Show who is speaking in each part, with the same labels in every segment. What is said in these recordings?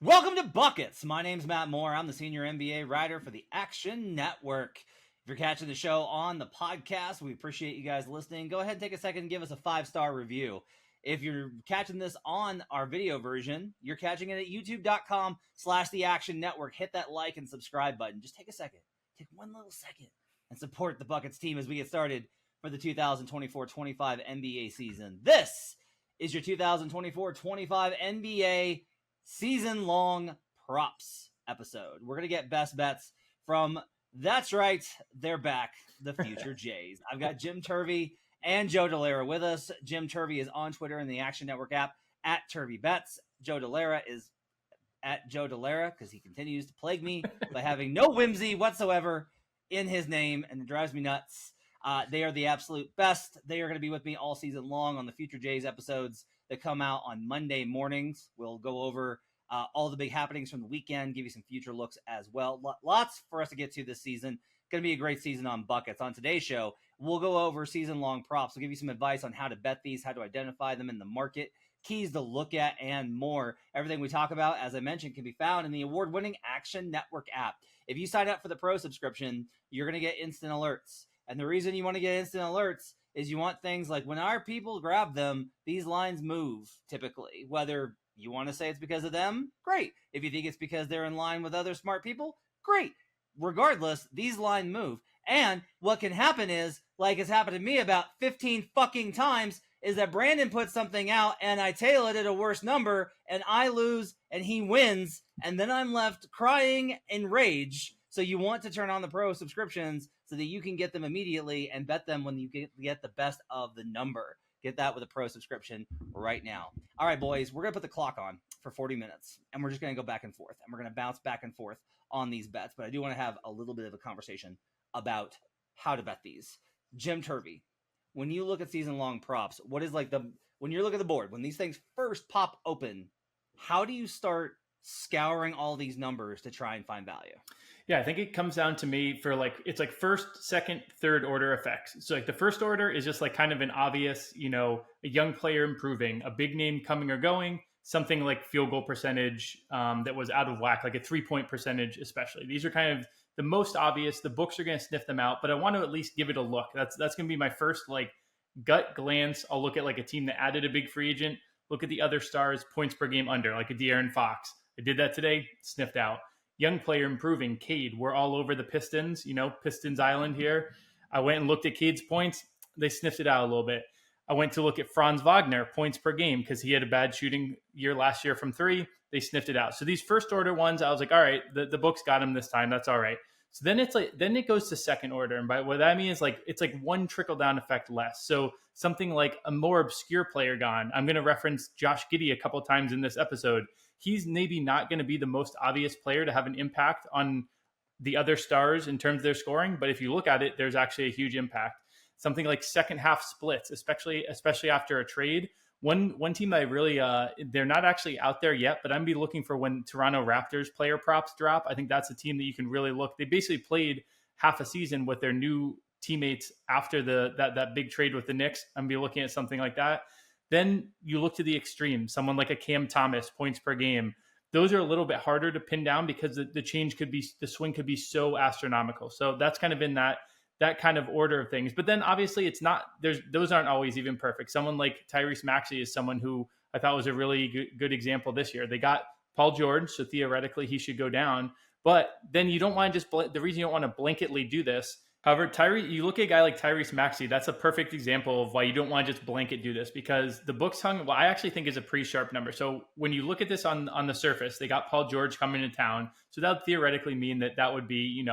Speaker 1: Welcome to Buckets. My name's Matt Moore. I'm the senior NBA writer for the Action Network. If you're catching the show on the podcast, we appreciate you guys listening. Go ahead and take a second and give us a 5-star review. If you're catching this on our video version, you're catching it at youtube.com/the Action Network. Hit that like and subscribe button. Just take a second. Take one little second and support the Buckets team as we get started for the 2024-25 NBA season. This is your 2024-25 NBA season-long props episode. We're going to get best bets from, that's right, they're back, the future Jays. I've got Jim Turvey and Joe Delara with us. Jim Turvey is on Twitter in the Action Network app at TurveyBets. Joe Delara is at Joe Delara because he continues to plague me by having no whimsy whatsoever in his name, and it drives me nuts. They are the absolute best. They are going to be with me all season long on the Future Jays episodes that come out on Monday mornings. We'll go over all the big happenings from the weekend, give you some future looks as well. Lots for us to get to this season. Going to be a great season on Buckets. On today's show, we'll go over season-long props. We'll give you some advice on how to bet these, how to identify them in the market, keys to look at, and more. Everything we talk about, as I mentioned, can be found in the award-winning Action Network app. If you sign up for the Pro subscription, you're going to get instant alerts. And the reason you want to get instant alerts is you want things like when our people grab them, these lines move typically. Whether you want to say it's because of them, great. If you think it's because they're in line with other smart people, great. Regardless, these lines move. And what can happen is, like it's happened to me about 15 fucking times, is that Brandon puts something out and I tail it at a worse number and I lose and he wins. And then I'm left crying in rage. So you want to turn on the Pro subscriptions so that you can get them immediately and bet them when you get the best of the number. Get that with a Pro subscription right now. All right, boys, we're going to put the clock on for 40 minutes, and we're just going to go back and forth, and we're going to bounce back and forth on these bets. But I do want to have a little bit of a conversation about how to bet these. Jim Turvey, when you look at season-long props, what is when you look at the board, when these things first pop open, how do you start scouring all these numbers to try and find value?
Speaker 2: Yeah, I think it comes down to me for it's like first, second, third order effects. So like the first order is just like kind of an obvious, a young player improving, a big name coming or going, something like field goal percentage that was out of whack, like a 3-point percentage especially. These are kind of the most obvious. The books are going to sniff them out, but I want to at least give it a look. That's going to be my first gut glance. I'll look at a team that added a big free agent, look at the other stars, points per game under, like a De'Aaron Fox. I did that today, sniffed out. Young player improving, Cade. We're all over the Pistons, Pistons Island here. I went and looked at Cade's points. They sniffed it out a little bit. I went to look at Franz Wagner, points per game, because he had a bad shooting year last year from 3. They sniffed it out. So these first order ones, I was like, all right, the books got him this time. That's all right. So then then it goes to second order. And by what that means is it's like one trickle down effect less. So something like a more obscure player gone. I'm going to reference Josh Giddey a couple of times in this episode. He's maybe not going to be the most obvious player to have an impact on the other stars in terms of their scoring. But if you look at it, there's actually a huge impact. Something like second half splits, especially after a trade. One team that I really, they're not actually out there yet, but I'm going to be looking for when Toronto Raptors player props drop. I think that's a team that you can really look. They basically played half a season with their new teammates after that big trade with the Knicks. I'm going to be looking at something like that. Then you look to the extreme, someone like a Cam Thomas, points per game. Those are a little bit harder to pin down because the swing could be so astronomical. So that's kind of in that kind of order of things. But then obviously those aren't always even perfect. Someone like Tyrese Maxey is someone who I thought was a really good example this year. They got Paul George, so theoretically he should go down. But then you don't want to the reason you don't want to blanketly do this. However, you look at a guy like Tyrese Maxey, that's a perfect example of why you don't want to just blanket do this, because the books I actually think is a pretty sharp number. So when you look at this on the surface, they got Paul George coming to town. So that would theoretically mean that would be,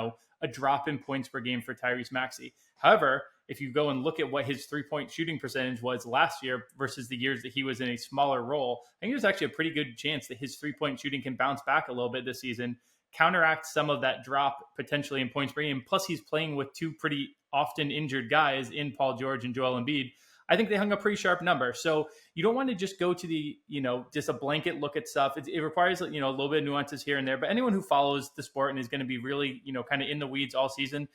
Speaker 2: a drop in points per game for Tyrese Maxey. However, if you go and look at what his 3-point shooting percentage was last year versus the years that he was in a smaller role, I think there's actually a pretty good chance that his 3-point shooting can bounce back a little bit this season, counteract some of that drop potentially in points per game. Plus, he's playing with two pretty often injured guys in Paul George and Joel Embiid. I think they hung a pretty sharp number. So you don't want to just go to the, just a blanket look at stuff. It requires, a little bit of nuances here and there. But anyone who follows the sport and is going to be really, kind of in the weeds all season,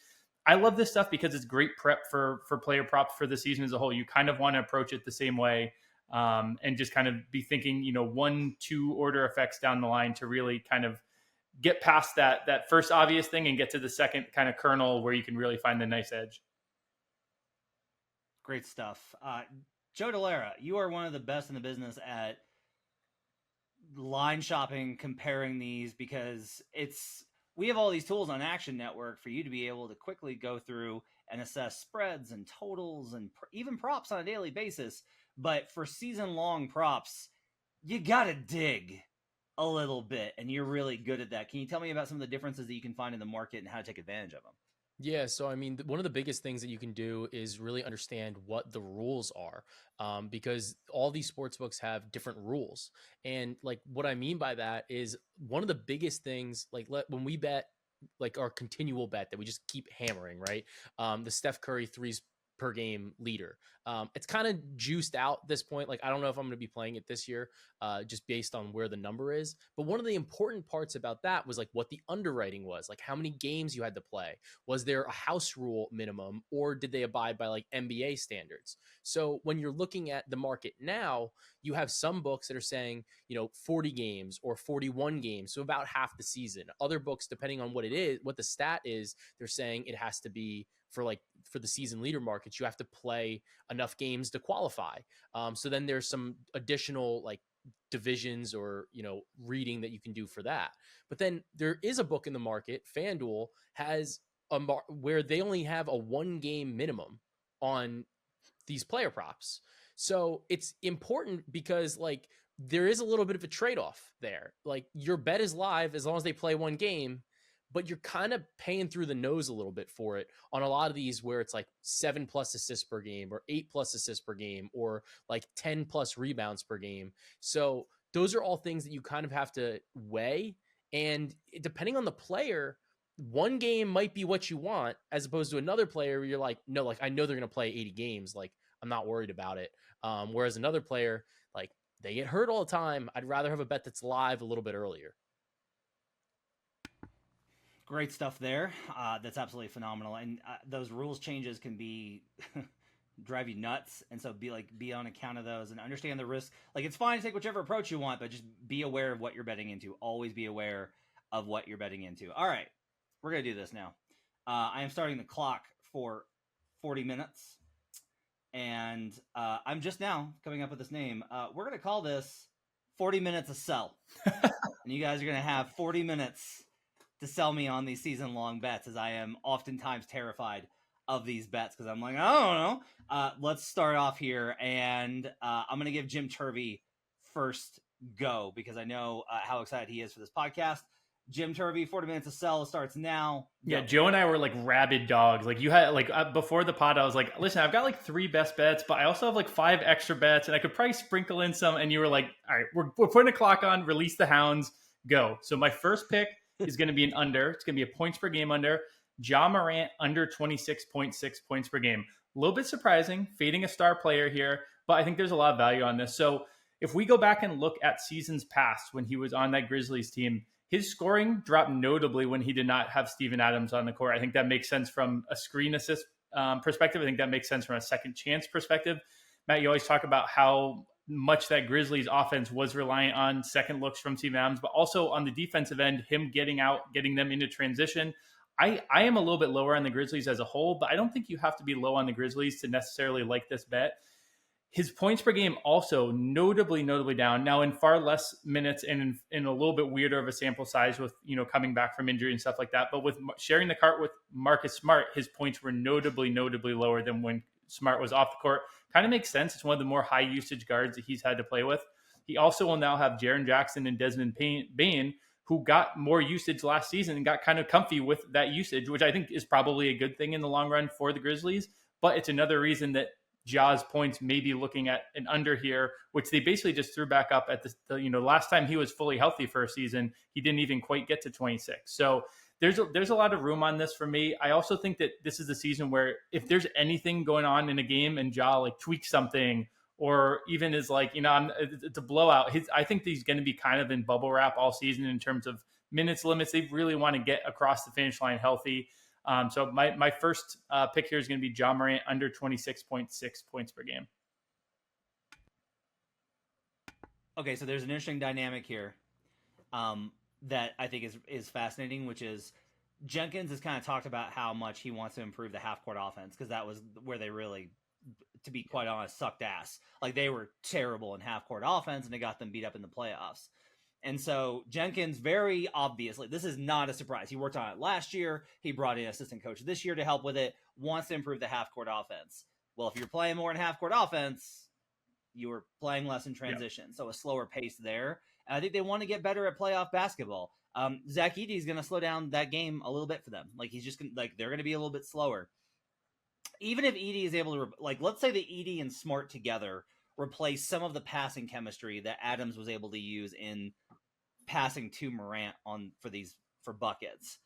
Speaker 2: I love this stuff because it's great prep for player props for the season as a whole. You kind of want to approach it the same way. and just kind of be thinking, 1-2 order effects down the line to really kind of get past that first obvious thing and get to the second kind of kernel where you can really find the nice edge.
Speaker 1: Great stuff. Joe Delara, you are one of the best in the business at line shopping, comparing these, because we have all these tools on Action Network for you to be able to quickly go through and assess spreads and totals and even props on a daily basis. But for season-long props, you gotta dig a little bit, and you're really good at that. Can you tell me about some of the differences that you can find in the market and how to take advantage of them?
Speaker 3: Yeah, so I mean, one of the biggest things that you can do is really understand what the rules are, because all these sports books have different rules. And like what I mean by that is one of the biggest things, like when we bet, like our continual bet that we just keep hammering, right? The Steph Curry threes per game leader. It's kind of juiced out at this point. Like, I don't know if I'm going to be playing it this year, just based on where the number is. But one of the important parts about that was like what the underwriting was, like how many games you had to play. Was there a house rule minimum, or did they abide by like NBA standards? So when you're looking at the market now, you have some books that are saying, 40 games or 41 games, so about half the season. Other books, depending on what it is, what the stat is, they're saying it has to be for the season leader markets, you have to play enough games to qualify. So then there's some additional like divisions or, reading that you can do for that. But then there is a book in the market, FanDuel has where they only have a 1-game minimum on these player props. So it's important because like there is a little bit of a trade-off there. Like your bet is live as long as they play 1 game, but you're kind of paying through the nose a little bit for it on a lot of these where it's like 7+ assists per game or 8+ assists per game or like 10+ rebounds per game. So those are all things that you kind of have to weigh. And depending on the player, 1 game might be what you want, as opposed to another player where you're like, no, like I know they're going to play 80 games. Like I'm not worried about it. Whereas another player, like they get hurt all the time. I'd rather have a bet that's live a little bit earlier.
Speaker 1: Great stuff there. That's absolutely phenomenal. And those rules changes can be drive you nuts. And so be on account of those and understand the risk. Like it's fine to take whichever approach you want, but just be aware of what you're betting into. Always be aware of what you're betting into. All right, we're going to do this now. I am starting the clock for 40 minutes. And I'm just now coming up with this name. We're going to call this 40 minutes of sell. And you guys are going to have 40 minutes to sell me on these season-long bets, as I am oftentimes terrified of these bets because I'm like, I don't know. Let's start off here, and I'm going to give Jim Turvey first go because I know how excited he is for this podcast. Jim Turvey, 40 minutes of sell starts now.
Speaker 2: Go. Yeah, Joe and I were like rabid dogs. Like you had before the pod, I was like, listen, I've got like 3 best bets, but I also have like 5 extra bets, and I could probably sprinkle in some. And you were like, all right, we're putting a clock on. Release the hounds. Go. So my first pick is going to be an under. It's going to be a points per game under. Ja Morant under 26.6 points per game. A little bit surprising, fading a star player here, but I think there's a lot of value on this. So if we go back and look at seasons past when he was on that Grizzlies team, his scoring dropped notably when he did not have Steven Adams on the court. I think that makes sense from a screen assist perspective. I think that makes sense from a second chance perspective. Matt, you always talk about how much that Grizzlies offense was reliant on second looks from Steven Adams, but also on the defensive end, him getting out, getting them into transition. I am a little bit lower on the Grizzlies as a whole, but I don't think you have to be low on the Grizzlies to necessarily like this bet. His points per game also notably down now in far less minutes and in a little bit weirder of a sample size with, coming back from injury and stuff like that. But with sharing the cart with Marcus Smart, his points were notably lower than when Smart was off the court. Kind of makes sense. It's one of the more high usage guards that he's had to play with. He also will now have Jaren Jackson and Desmond Bane, who got more usage last season and got kind of comfy with that usage, which I think is probably a good thing in the long run for the Grizzlies. But it's another reason that Ja's points may be looking at an under here, which they basically just threw back up at the last time he was fully healthy for a season, he didn't even quite get to 26. So there's a lot of room on this for me. I also think that this is the season where if there's anything going on in a game and Ja like tweaks something or even is like, it's a blowout, I think he's going to be kind of in bubble wrap all season in terms of minutes limits. They really want to get across the finish line healthy. So my first pick here is going to be Ja Morant under 26.6 points per game.
Speaker 1: okay, so there's an interesting dynamic here that I think is fascinating, which is Jenkins has kind of talked about how much he wants to improve the half court offense because that was where they really, to be quite honest, sucked ass. Like they were terrible in half court offense and they got them beat up in the playoffs. And so Jenkins, very obviously, this is not a surprise. He worked on it last year. He brought in an assistant coach this year to help with it, wants to improve the half court offense. Well, if you're playing more in half court offense, you were playing less in transition. Yep. So a slower pace there. And I think they want to get better at playoff basketball. Zach Edey is going to slow down that game a little bit for them. Like he's just gonna, like they're going to be a little bit slower. Even if Edey is able to, like, let's say that Edey and Smart together replace some of the passing chemistry that Adams was able to use in passing to Morant for buckets.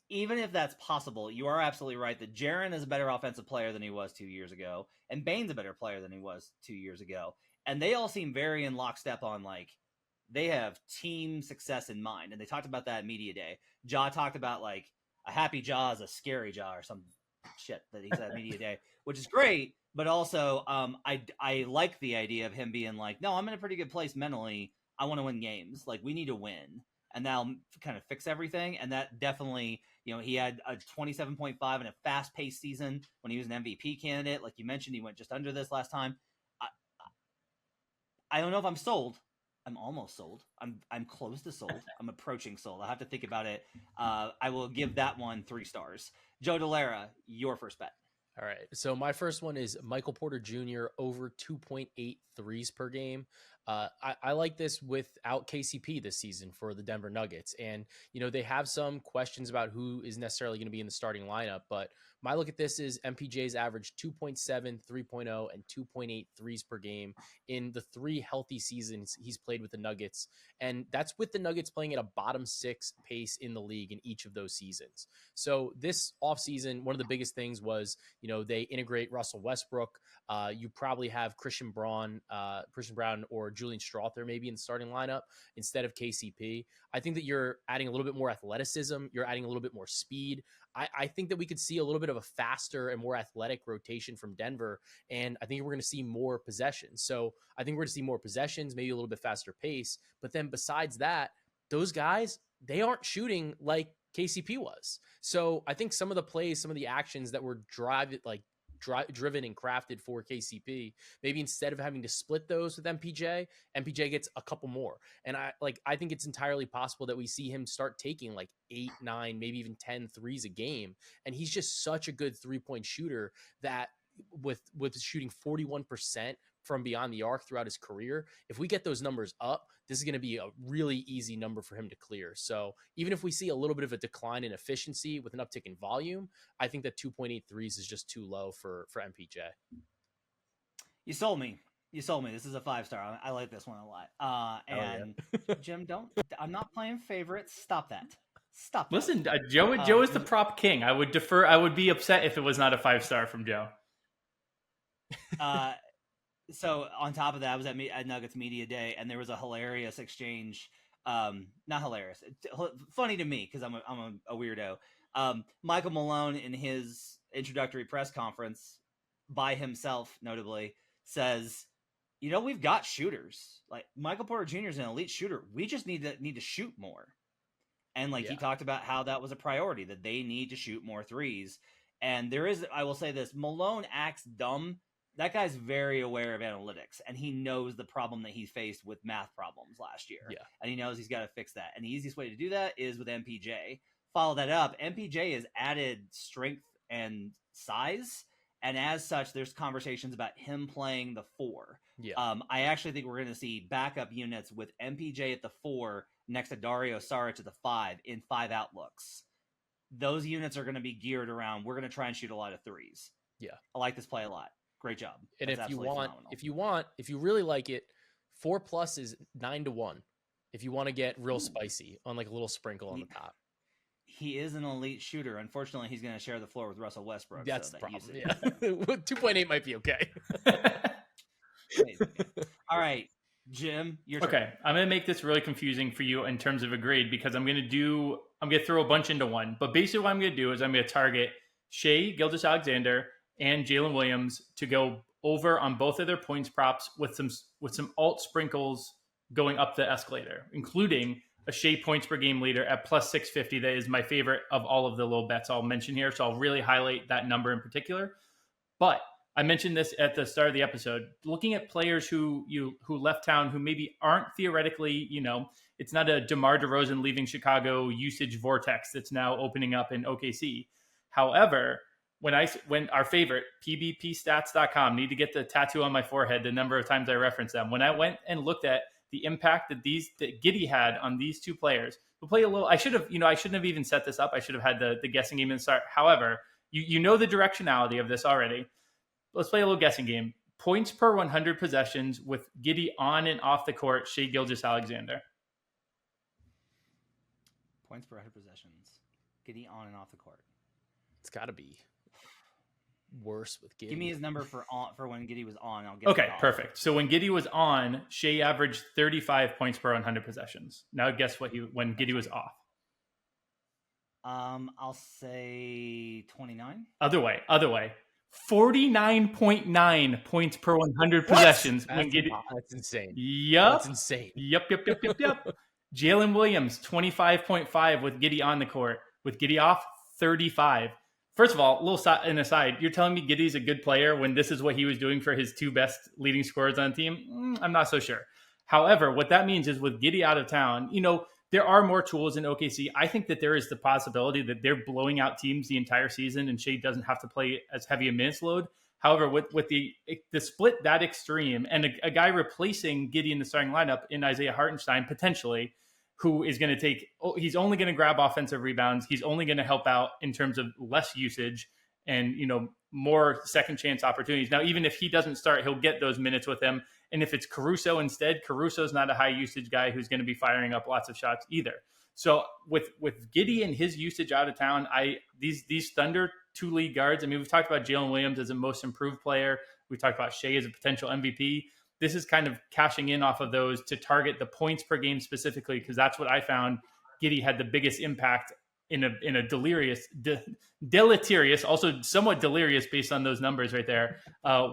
Speaker 1: Even if that's possible, you are absolutely right that Jaren is a better offensive player than he was 2 years ago, and Bane's a better player than he was 2 years ago. And they all seem very in lockstep on, like, they have team success in mind. And they talked about that at Media Day. Ja talked about, like, a happy Ja is a scary Ja or some shit that he said at Media Day, which is great. But also, I like the idea of him being like, no, I'm in a pretty good place mentally. I want to win games. Like, we need to win. And that'll kind of fix everything. And that definitely, you know, he had a 27.5 in a fast-paced season when he was an MVP candidate. Like you mentioned, he went just under this last time. I don't know if I'm sold. I'm almost sold. I'm close to sold. I'm approaching sold. I'll have to think about it. I will give that one 3 stars. Joe Delara, your first bet.
Speaker 3: All right. So my first one is Michael Porter Jr. over 2.8 threes per game. I like this without KCP this season for the Denver Nuggets. And, you know, they have some questions about who is necessarily going to be in the starting lineup. But my look at this is MPJ's average 2.7, 3.0, and 2.8 threes per game in the 3 healthy seasons he's played with the Nuggets. And that's with the Nuggets playing at a bottom 6 pace in the league in each of those seasons. So this offseason, one of the biggest things was, you know, they integrate Russell Westbrook. You probably have Christian Braun or Julian Strawther maybe in the starting lineup instead of KCP. I think that you're adding a little bit more athleticism. You're adding a little bit more speed. I think that we could see a little bit of a faster and more athletic rotation from Denver. And I think we're going to see more possessions. So I think we're going to see more possessions, maybe a little bit faster pace. But then besides that, those guys, they aren't shooting like KCP was. So I think some of the plays, some of the actions that were driven and crafted for KCP, maybe instead of having to split those with MPJ gets a couple more. And I think it's entirely possible that we see him start taking like 8, 9, maybe even 10 threes a game. And he's just such a good 3-point shooter that with shooting 41% from beyond the arc throughout his career, if we get those numbers up, this is going to be a really easy number for him to clear. So even if we see a little bit of a decline in efficiency with an uptick in volume, I think that 2.8 threes is just too low for MPJ.
Speaker 1: You sold me. This is a 5-star. I like this one a lot. And Jim, I'm not playing favorites. Stop that.
Speaker 2: Listen, Joe is the prop king. I would defer. I would be upset if it was not a 5-star from Joe.
Speaker 1: So on top of that, I was at Nuggets Media Day, and there was a hilarious exchange. Not hilarious, funny to me because I'm a weirdo. Michael Malone in his introductory press conference by himself, notably, says, "You know, we've got shooters. Like Michael Porter Jr. is an elite shooter. We just need to shoot more." And he talked about how that was a priority, that they need to shoot more threes. And there is, I will say this, Malone acts dumb. That guy's very aware of analytics, and he knows the problem that he faced with math problems last year.
Speaker 3: Yeah.
Speaker 1: And he knows he's got to fix that. And the easiest way to do that is with MPJ. Follow that up. MPJ has added strength and size, and as such, there's conversations about him playing the 4.
Speaker 3: Yeah.
Speaker 1: I actually think we're going to see backup units with MPJ at the 4 next to Dario Saric at the 5 in 5 outlooks. Those units are going to be geared around, we're going to try and shoot a lot of threes.
Speaker 3: Yeah.
Speaker 1: I like this play a lot. Great job.
Speaker 3: And
Speaker 1: That's
Speaker 3: if you really like it, 4+ is 9-1. If you want to get real spicy on like a little sprinkle on the top.
Speaker 1: He is an elite shooter. Unfortunately, he's going to share the floor with Russell Westbrook.
Speaker 3: That's the problem. Yeah. 2.8 might be okay.
Speaker 1: All right, Jim, your turn.
Speaker 2: Okay, I'm going to make this really confusing for you in terms of a grade because I'm going to throw a bunch into one. But basically what I'm going to do is I'm going to target Shea Gilgeous-Alexander and Jalen Williams to go over on both of their points props with some alt sprinkles going up the escalator, including a Shea points per game leader at plus 650. That is my favorite of all of the little bets I'll mention here. So I'll really highlight that number in particular. But I mentioned this at the start of the episode. Looking at players who left town who maybe aren't theoretically, it's not a DeMar DeRozan leaving Chicago usage vortex that's now opening up in OKC. However, when our favorite pbpstats.com, need to get the tattoo on my forehead the number of times I reference them. When I went and looked at the impact that Giddey had on these two players, we'll play a little. I shouldn't have even set this up. I should have had the guessing game in the start. However, you know the directionality of this already. Let's play a little guessing game. Points per 100 possessions with Giddey on and off the court, Shai Gilgeous-Alexander.
Speaker 1: Points per 100 possessions. Giddey on and off the court.
Speaker 3: It's got to be worse with Giddey.
Speaker 1: Give me his number for when Giddey was on. I'll get
Speaker 2: Okay, perfect. So when Giddey was on, Shai averaged 35 points per 100 possessions. Now guess when Giddey was off.
Speaker 1: I'll say 29.
Speaker 2: Other way. 49.9 points per 100 possessions.
Speaker 3: That's insane.
Speaker 2: Yep.
Speaker 3: That's insane.
Speaker 2: Yep. Jalen Williams, 25.5 with Giddey on the court. With Giddey off, 35. First of all, an aside, you're telling me Giddey's a good player when this is what he was doing for his two best leading scorers on the team? I'm not so sure. However, what that means is with Giddey out of town, there are more tools in OKC. I think that there is the possibility that they're blowing out teams the entire season and Shai doesn't have to play as heavy a minutes load. However, with the split that extreme and a guy replacing Giddey in the starting lineup in Isaiah Hartenstein, potentially, who is going to he's only going to grab offensive rebounds. He's only going to help out in terms of less usage and, more second chance opportunities. Now, even if he doesn't start, he'll get those minutes with him. And if it's Caruso instead, Caruso's not a high usage guy who's going to be firing up lots of shots either. So with Giddey and his usage out of town, these Thunder two league guards, we've talked about Jalen Williams as a most improved player. We talked about Shai as a potential MVP. This is kind of cashing in off of those to target the points per game specifically, because that's what I found Giddey had the biggest impact in a deleterious, also somewhat delirious based on those numbers right there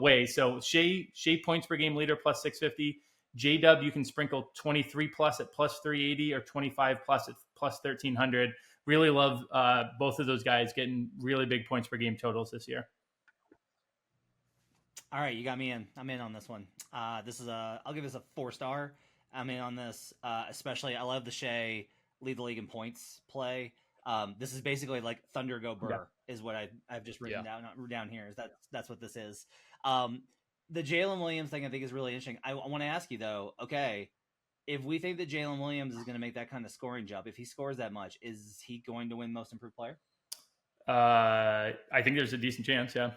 Speaker 2: way. So Shai points per game leader plus 650. J-Dub, you can sprinkle 23 plus at plus 380 or 25 plus at plus 1300. Really love both of those guys getting really big points per game totals this year.
Speaker 1: All right, you got me in. I'm in on this one. I'll give this a 4-star. I'm in on this, especially I love the Shai lead the league in points play. This is basically like Thunder Go Burr is what I've just written down here. That's what this is. The Jalen Williams thing I think is really interesting. I want to ask you though, okay, if we think that Jalen Williams is going to make that kind of scoring jump, if he scores that much, is he going to win most improved player?
Speaker 2: I think there's a decent chance, yeah.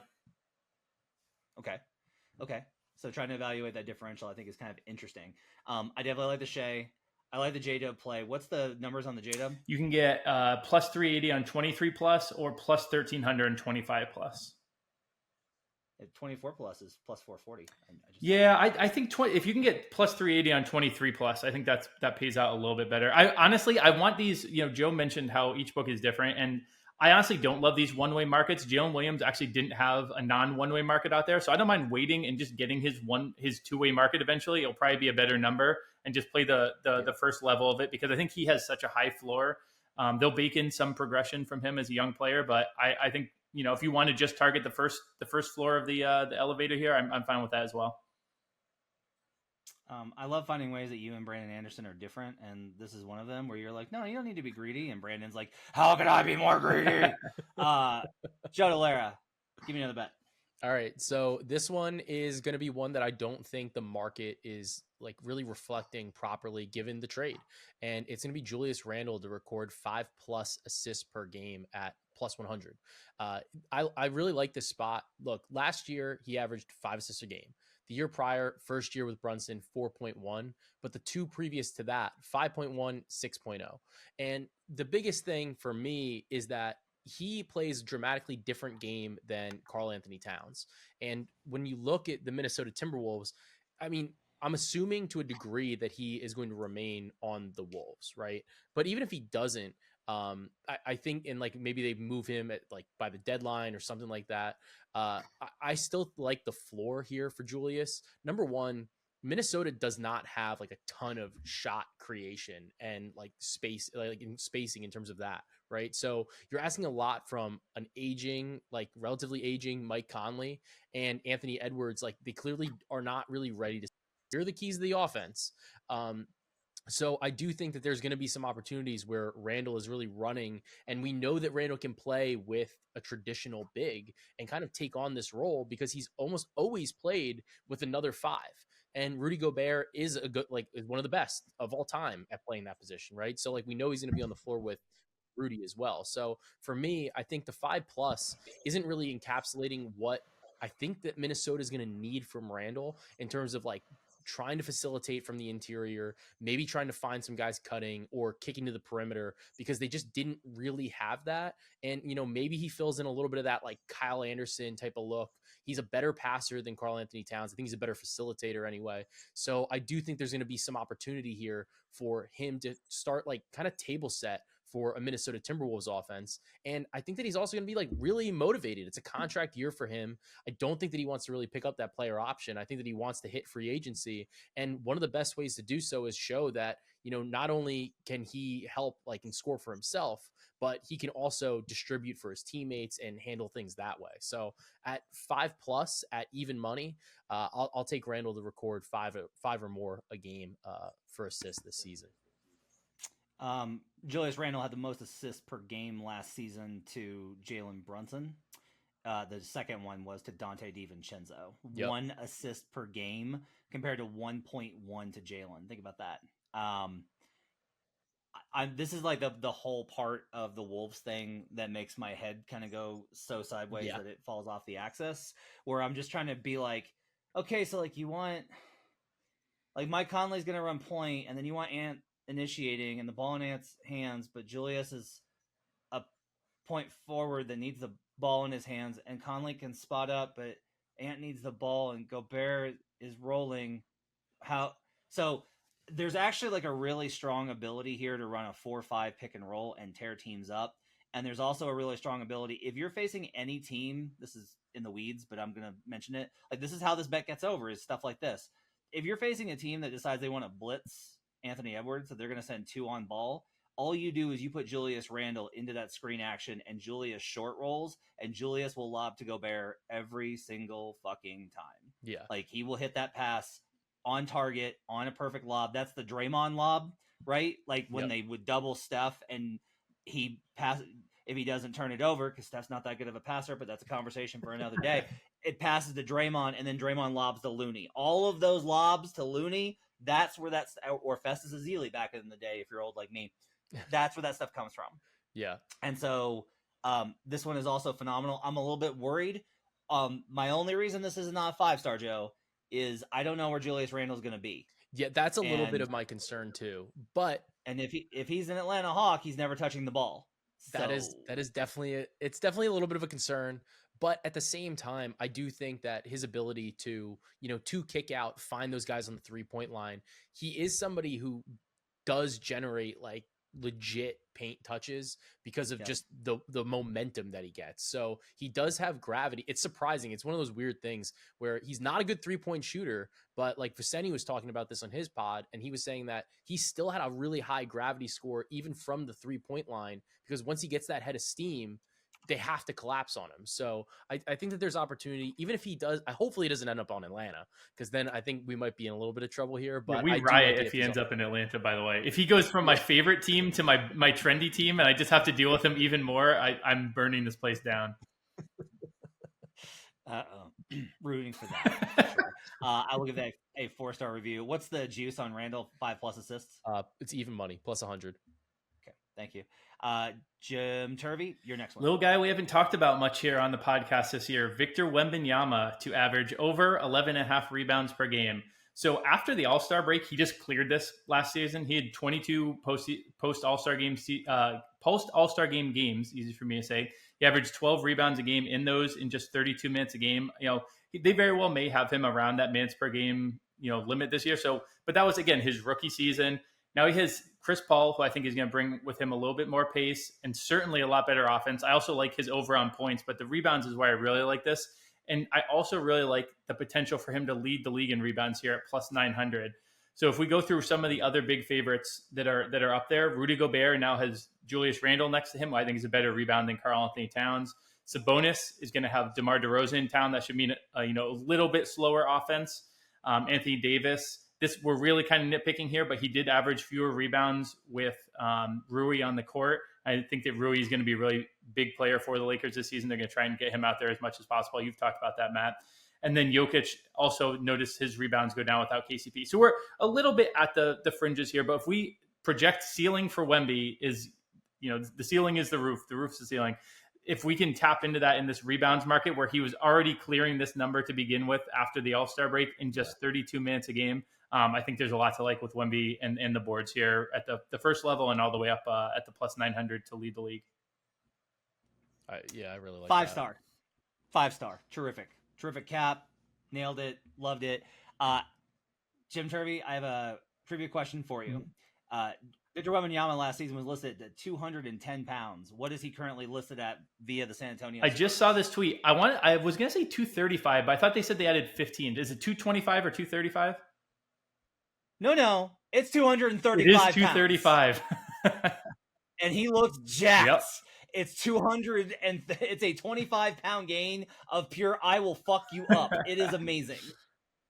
Speaker 1: Okay. So trying to evaluate that differential, I think is kind of interesting. I definitely like the Shai. I like the J-Dub play. What's the numbers on the J-Dub?
Speaker 2: You can get plus 380 on 23 plus or plus 1300 and 25 plus.
Speaker 1: 24 plus is plus 440.
Speaker 2: I think if you can get plus 380 on 23 plus, I think that pays out a little bit better. I want these, Joe mentioned how each book is different, and I honestly don't love these one-way markets. Jalen Williams actually didn't have a non-one-way market out there, so I don't mind waiting and just getting his two-way market eventually. It'll probably be a better number and just play the first level of it, because I think he has such a high floor. They'll bake in some progression from him as a young player, but I think if you want to just target the first floor of the elevator here, I'm fine with that as well.
Speaker 1: I love finding ways that you and Brandon Anderson are different, and this is one of them where you're like, no, you don't need to be greedy, and Brandon's like, how can I be more greedy? Joe Delera, give me another bet.
Speaker 3: All right, so this one is going to be one that I don't think the market is like really reflecting properly given the trade, and it's going to be Julius Randle to record 5+ assists per game at plus 100. I really like this spot. Look, last year he averaged 5 assists a game. The year prior, first year with Brunson, 4.1, but the two previous to that, 5.1, 6.0. And the biggest thing for me is that he plays a dramatically different game than Karl Anthony Towns. And when you look at the Minnesota Timberwolves, I'm assuming to a degree that he is going to remain on the Wolves, right? But even if he doesn't, I think maybe they move him at by the deadline or something like that. I still like the floor here for Julius. Number one, Minnesota does not have like a ton of shot creation and like space, like in spacing in terms of that, right? So you're asking a lot from an aging, like relatively aging Mike Conley and Anthony Edwards. Like they clearly are not really ready to. Here are the keys to the offense. So I do think that there's going to be some opportunities where Randall is really running, and we know that Randall can play with a traditional big and kind of take on this role because he's almost always played with another five. And Rudy Gobert is a good, like, is one of the best of all time at playing that position, right? So like we know he's going to be on the floor with Rudy as well. So for me, I think the 5+ isn't really encapsulating what I think that Minnesota is going to need from Randall in terms of like trying to facilitate from the interior, maybe trying to find some guys cutting or kicking to the perimeter because they just didn't really have that. And, you know, maybe he fills in a little bit of that like Kyle Anderson type of look. He's a better passer than Karl Anthony Towns. I think he's a better facilitator anyway. So I do think there's going to be some opportunity here for him to start like kind of table set for a Minnesota Timberwolves offense. And I think that he's also going to be like really motivated. It's a contract year for him. I don't think that he wants to really pick up that player option. I think that he wants to hit free agency. And one of the best ways to do so is show that, you know, not only can he help like and score for himself, but he can also distribute for his teammates and handle things that way. So at 5+ at even money, I'll take Randall to record five or more a game for assists this season.
Speaker 1: Julius Randle had the most assists per game last season to Jalen Brunson. The second one was to Dante DiVincenzo.
Speaker 3: Yep.
Speaker 1: 1 assist per game compared to 1.1 to Jalen. Think about that. This is like the whole part of the Wolves thing that makes my head kind of go so sideways that it falls off the axis, where I'm just trying to be like, okay, so like you want, like Mike Conley's going to run point, and then you want Ant initiating and the ball in Ant's hands, but Julius is a point forward that needs the ball in his hands, and Conley can spot up, but Ant needs the ball, and Gobert is rolling. So there's actually like a really strong ability here to run a 4-5 pick and roll and tear teams up. And there's also a really strong ability if you're facing any team. This is in the weeds, but I'm going to mention it. Like, this is how this bet gets over, is stuff like this. If you're facing a team that decides they want to blitz Anthony Edwards, so they're going to send 2 on ball, all you do is you put Julius Randle into that screen action, and Julius short rolls, and Julius will lob to Gobert every single fucking time.
Speaker 3: Yeah.
Speaker 1: Like, he will hit that pass on target, on a perfect lob. That's the Draymond lob, right? Like when they would double Steph and he pass, if he doesn't turn it over, because Steph's not that good of a passer, but that's a conversation for another day. It passes to Draymond, and then Draymond lobs to Looney. All of those lobs to Looney, that's where that's, or Festus Ezeli back in the day, if you're old like me, that's where that stuff comes from.
Speaker 3: Yeah.
Speaker 1: And so this one is also phenomenal. I'm a little bit worried. My only reason this is not a 5-star, Joe, is I don't know where Julius Randle's going to be.
Speaker 3: Yeah, that's a little bit of my concern too. But
Speaker 1: if he's an Atlanta Hawk, he's never touching the ball.
Speaker 3: That is definitely it's definitely a little bit of a concern. But at the same time, I do think that his ability to, you know, to kick out, find those guys on the 3-point line, he is somebody who does generate like legit paint touches because of just the momentum that he gets. So he does have gravity. It's surprising. It's one of those weird things where he's not a good 3-point shooter, but like Viceni was talking about this on his pod, and he was saying that he still had a really high gravity score even from the 3-point line, because once he gets that head of steam, they have to collapse on him. So I think that there's opportunity, even if he does. Hopefully he doesn't end up on Atlanta, because then I think we might be in a little bit of trouble here. But
Speaker 2: we riot if he ends up in Atlanta, by the way. If he goes from my favorite team to my trendy team, and I just have to deal with him even more, I'm burning this place down.
Speaker 1: Rooting for that. For sure. I will give that a 4-star review. What's the juice on Randle 5+ assists?
Speaker 3: It's even money, plus 100.
Speaker 1: Okay, thank you. Jim Turvey, your next one.
Speaker 2: Little guy we haven't talked about much here on the podcast this year, Victor Wembanyama, to average over 11.5 rebounds per game. So after the All-Star break, he just cleared this last season. He had 22 post All-Star games, easy for me to say. He averaged 12 rebounds a game in those in just 32 minutes a game. You know, they very well may have him around that minutes per game, you know, limit this year. So, but that was, again, his rookie season. Now he has Chris Paul, who I think is going to bring with him a little bit more pace and certainly a lot better offense. I also like his over on points, but the rebounds is where I really like this. And I also really like the potential for him to lead the league in rebounds here at plus 900. So if we go through some of the other big favorites that are up there, Rudy Gobert now has Julius Randle next to him, who I think is a better rebound than Karl Anthony Towns. Sabonis is going to have DeMar DeRozan in town. That should mean a little bit slower offense. Anthony Davis. We're really kind of nitpicking here, but he did average fewer rebounds with Rui on the court. I think that Rui is going to be a really big player for the Lakers this season. They're going to try and get him out there as much as possible. You've talked about that, Matt. And then Jokic also noticed his rebounds go down without KCP. So we're a little bit at the fringes here. But if we project ceiling for Wemby is, the ceiling is the roof's the ceiling. If we can tap into that in this rebounds market where he was already clearing this number to begin with after the All-Star break in just 32 minutes a game, I think there's a lot to like with Wemby and the boards here at the first level and all the way up at the plus 900 to lead the league.
Speaker 3: I really like
Speaker 1: Five
Speaker 3: that.
Speaker 1: star. 5-star. Terrific cap. Nailed it. Loved it. Jim Turvey, I have a trivia question for you. Victor Wembanyama last season was listed at 210 pounds. What is he currently listed at via the San Antonio?
Speaker 2: I just saw this tweet. I was going to say 235, but I thought they said they added 15. Is it 225 or 235?
Speaker 1: No. It's 235
Speaker 2: It is 235.
Speaker 1: And he looks jacked.
Speaker 2: Yep.
Speaker 1: It's 200 and it's a 25-pound gain of pure I will fuck you up. It is amazing.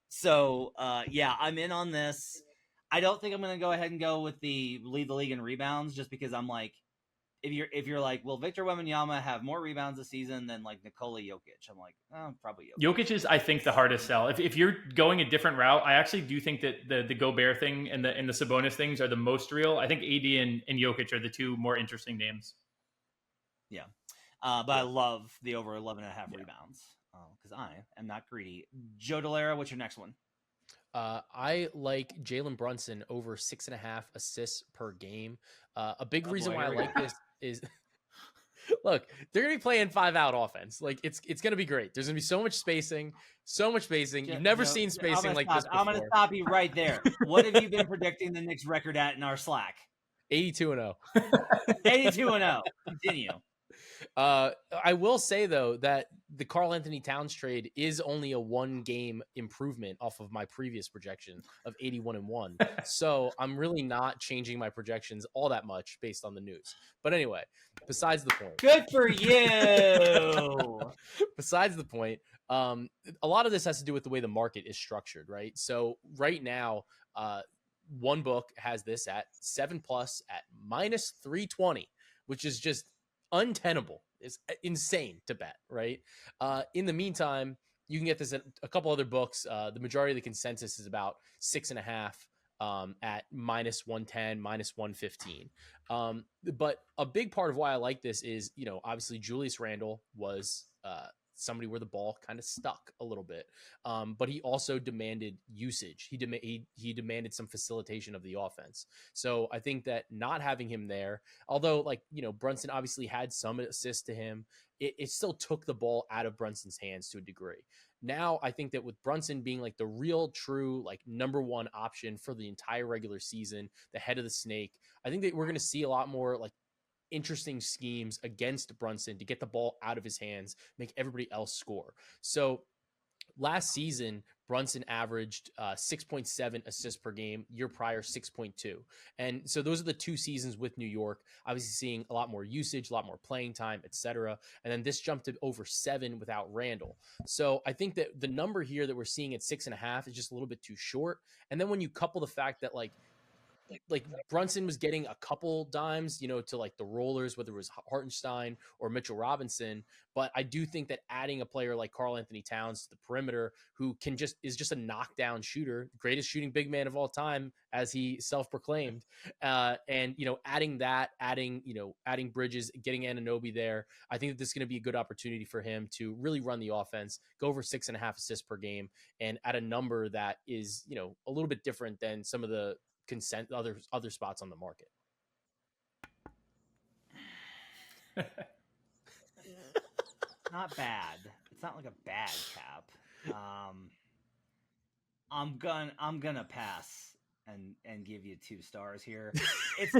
Speaker 1: So, I'm in on this. I don't think I'm going to go ahead and go with the lead the league in rebounds just because I'm like, if you're like, will Victor Wembanyama have more rebounds this season than like Nikola Jokic? I'm like, probably Jokic.
Speaker 2: Jokic is, I think, the hardest sell. If you're going a different route, I actually do think that the Gobert thing and the Sabonis things are the most real. I think AD and Jokic are the two more interesting names.
Speaker 1: Yeah. But I love the over 11.5 rebounds because I am not greedy. Joe Delera, what's your next one?
Speaker 3: I like Jalen Brunson over 6.5 assists per game. A big reason why I like this is, look, they're going to be playing 5-out offense. Like it's going to be great. There's going to be so much spacing. You've never seen spacing like this before.
Speaker 1: I'm going to stop you right there. What have you been predicting the Knicks record at in our Slack?
Speaker 3: 82-0.
Speaker 1: 82-0. Continue.
Speaker 3: I will say though that the Karl Anthony Towns trade is only a 1-game improvement off of my previous projection of 81-1. So I'm really not changing my projections all that much based on the news. But anyway, besides the point.
Speaker 1: Good for you.
Speaker 3: Besides the point, a lot of this has to do with the way the market is structured, right? So right now, one book has this at 7+ at minus 320, which is just untenable. It's insane to bet, right? In the meantime, you can get this at a couple other books. The majority of the consensus is about 6.5 at minus 110, minus 115. But a big part of why I like this is, obviously Julius Randle was somebody where the ball kind of stuck a little bit. But he also demanded usage. He demanded some facilitation of the offense. So I think that not having him there, although Brunson obviously had some assists to him, it still took the ball out of Brunson's hands to a degree. Now I think that with Brunson being like the real true number one option for the entire regular season, the head of the snake, I think that we're going to see a lot more interesting schemes against Brunson to get the ball out of his hands, make everybody else score. So last season, Brunson averaged 6.7 assists per game, year prior 6.2. And so those are the 2 seasons with New York, obviously seeing a lot more usage, a lot more playing time, etc. And then this jumped to over 7 without Randle. So I think that the number here that we're seeing at 6.5 is just a little bit too short. And then when you couple the fact that Brunson was getting a couple dimes, to the rollers, whether it was Hartenstein or Mitchell Robinson. But I do think that adding a player like Karl Anthony Towns to the perimeter, who is just a knockdown shooter, greatest shooting big man of all time, as he self-proclaimed. And, adding Bridges, getting Anunoby there. I think that this is going to be a good opportunity for him to really run the offense, go over 6.5 assists per game, and at a number that is, a little bit different than some of the other spots on the market.
Speaker 1: Not bad. It's not like a bad cap. I'm gonna pass and give you 2 stars here. It's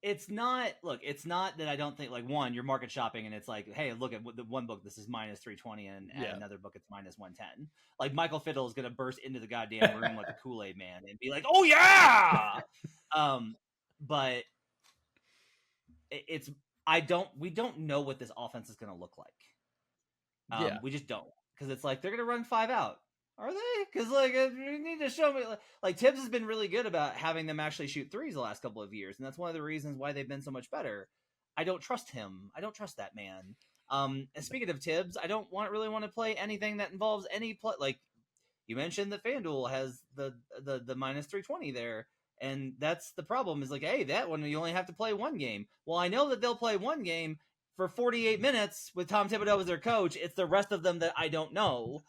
Speaker 1: it's not that I don't think, like, one, you're market shopping and it's like, hey, look at the one book, this is minus 320, and
Speaker 3: Yeah.
Speaker 1: another book it's minus 110. Like, Michael Fiddle is gonna burst into the goddamn room like a Kool-Aid man and be like, oh yeah. But we don't know what this offense is gonna look like.
Speaker 3: Yeah.
Speaker 1: We just don't, because it's like they're gonna run 5 out. Are they? Because, like, you need to show me. Like, Tibbs has been really good about having them actually shoot threes the last couple of years, and that's one of the reasons why they've been so much better. I don't trust him. I don't trust that man. And speaking of Tibbs, I don't really want to play anything that involves any play. Like, you mentioned that FanDuel has the minus 320 there, and that's the problem. Is like, hey, that one you only have to play one game. Well, I know that they'll play one game for 48 minutes with Tom Thibodeau as their coach. It's the rest of them that I don't know.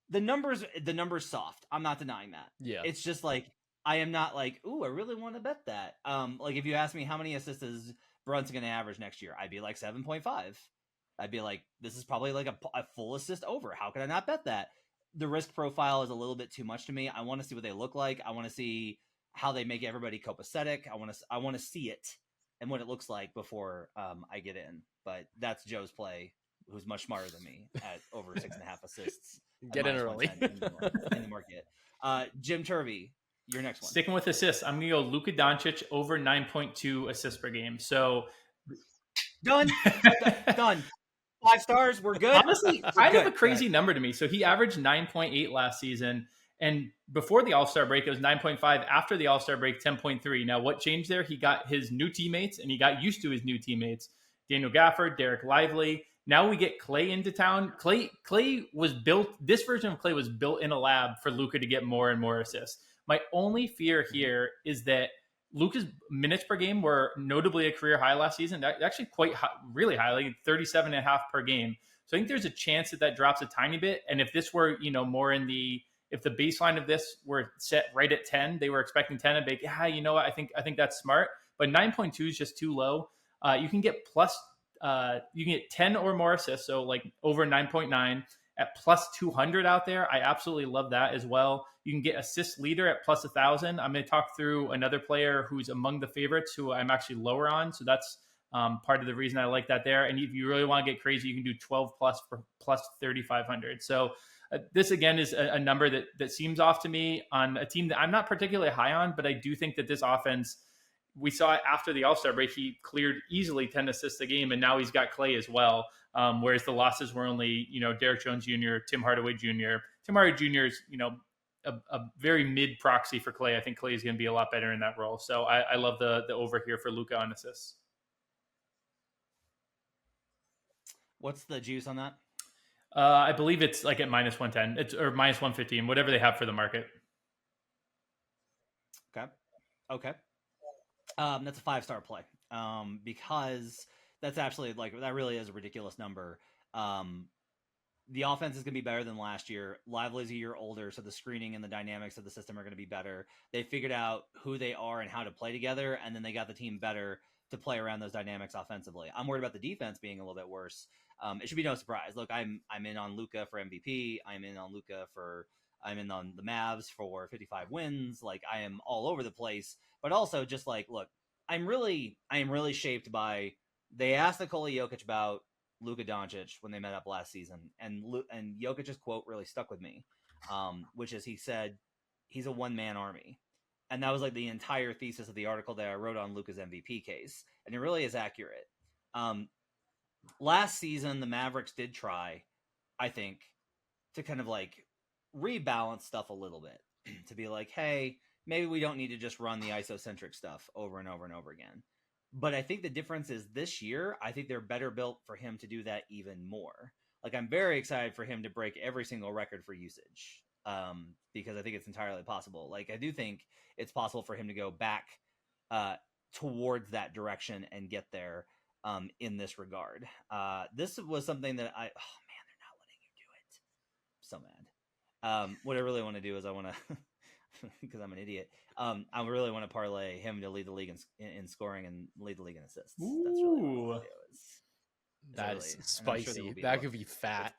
Speaker 1: The numbers soft. I'm not denying that.
Speaker 3: Yeah.
Speaker 1: It's just like, I am not like, ooh, I really want to bet that. Like, if you ask me how many assists is Brunson going to average next year, I'd be like 7.5. I'd be like, this is probably like a full assist over. How could I not bet that? The risk profile is a little bit too much to me. I want to see what they look like. I want to see how they make everybody copacetic. I want to see it and what it looks like before I get in. But that's Joe's play, who's much smarter than me at over 6.5 assists.
Speaker 3: Get in early
Speaker 1: in the market. Jim Turvey, your next one.
Speaker 2: Sticking with assists, I'm gonna go Luka Doncic over 9.2 assists per game. So
Speaker 1: done. 5 stars. We're good.
Speaker 2: Honestly, kind of a crazy number to me. So he averaged 9.8 last season, and before the All-Star break, it was 9.5. After the All-Star break, 10.3. Now, what changed there? He got his new teammates, and he got used to his new teammates. Daniel Gafford, Derek Lively. Now we get Clay into town. Clay was built. This version of Clay was built in a lab for Luka to get more and more assists. My only fear here is that Luka's minutes per game were notably a career high last season. Actually quite high, really high, like 37 and a half per game. So I think there's a chance that drops a tiny bit. And if this were, more in if the baseline of this were set right at 10, they were expecting 10, I'd be like, yeah, you know what? I think that's smart. But 9.2 is just too low. You can get you can get 10 or more assists. So like over 9.9 at plus 200 out there. I absolutely love that as well. You can get assist leader at plus 1,000. I'm going to talk through another player who's among the favorites who I'm actually lower on. So that's part of the reason I like that there. And if you really want to get crazy, you can do 12 plus for plus 3,500. So this again is a number that seems off to me on a team that I'm not particularly high on, but I do think that this offense, we saw it after the All-Star break, he cleared easily 10 assists a game, and now he's got Clay as well. Whereas the losses were only, Derek Jones Jr., Tim Hardaway Jr. Tim Hardaway Jr. is, a very mid proxy for Clay. I think Clay is going to be a lot better in that role. So I love the over here for Luka on assists.
Speaker 1: What's the juice on that?
Speaker 2: I believe it's like at minus 110. Or minus 115, whatever they have for the market.
Speaker 1: Okay. That's a 5-star play. Because that's actually, like, that really is a ridiculous number. The offense is going to be better than last year. Lively's a year older, so the screening and the dynamics of the system are going to be better. They figured out who they are and how to play together, and then they got the team better to play around those dynamics offensively. I'm worried about the defense being a little bit worse. It should be no surprise. Look, I'm in on Luka for MVP. I'm in on the Mavs for 55 wins. Like, I am all over the place. But also, just like, look, I am really shaped by, they asked Nikola Jokic about Luka Doncic when they met up last season, and Jokic's quote really stuck with me, which is, he said he's a one-man army, and that was like the entire thesis of the article that I wrote on Luka's MVP case, and it really is accurate. Last season, the Mavericks did try, I think, to kind of like rebalance stuff a little bit, to be like, hey, maybe we don't need to just run the isocentric stuff over and over and over again. But I think the difference is this year, I think they're better built for him to do that even more. Like, I'm very excited for him to break every single record for usage, because I think it's entirely possible. Like, I do think it's possible for him to go back towards that direction and get there in this regard. This was something that oh man, they're not letting you do it. I'm so mad. What I really want to do is I want to, because I'm an idiot, I really want to parlay him to lead the league in scoring and lead the league in assists.
Speaker 2: Ooh.
Speaker 1: That's really what I want to do.
Speaker 3: That's spicy. That could be fat.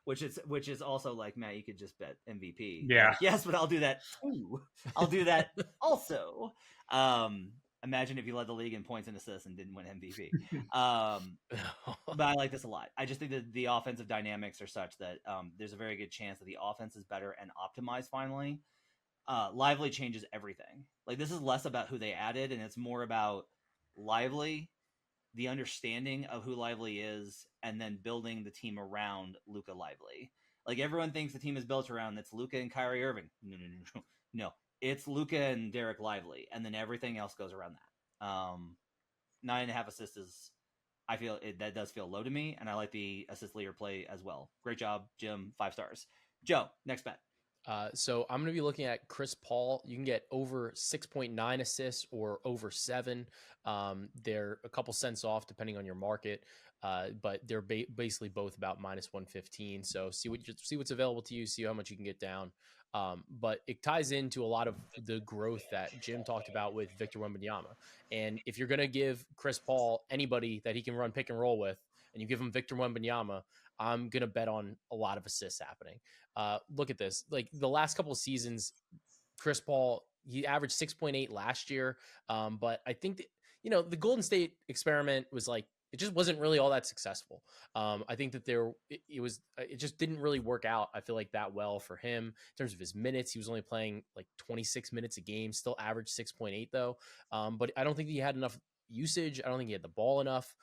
Speaker 1: which is also like, Matt, you could just bet MVP.
Speaker 2: Yeah.
Speaker 1: Like, yes, but I'll do that too. I'll do that also. Imagine if you led the league in points and assists and didn't win MVP. But I like this a lot. I just think that the offensive dynamics are such that there's a very good chance that the offense is better and optimized finally. Lively changes everything. Like, this is less about who they added, and it's more about Lively, the understanding of who Lively is, and then building the team around Luka Lively. Like, everyone thinks the team is built around it's Luka and Kyrie Irving. No. It's Luka and Derek Lively, and then everything else goes around that. 9.5 assists is, I feel that does feel low to me, and I like the assist leader play as well. Great job, Jim. 5 stars. Joe, next bet.
Speaker 3: So I'm going to be looking at Chris Paul. You can get over 6.9 assists or over 7. They're a couple cents off depending on your market, but they're basically both about -115. So see what's available to you, see how much you can get down. But it ties into a lot of the growth that Jim talked about with Victor Wembanyama. And if you're going to give Chris Paul anybody that he can run pick and roll with, and you give him Victor Wembanyama, I'm going to bet on a lot of assists happening. Look at this. Like, the last couple of seasons, Chris Paul, he averaged 6.8 last year. But I think that, the Golden State experiment was like, it just wasn't really all that successful. I think that it just didn't really work out, I feel like, that well for him in terms of his minutes. He was only playing like 26 minutes a game, still averaged 6.8 though. But I don't think he had enough usage. I don't think he had the ball enough.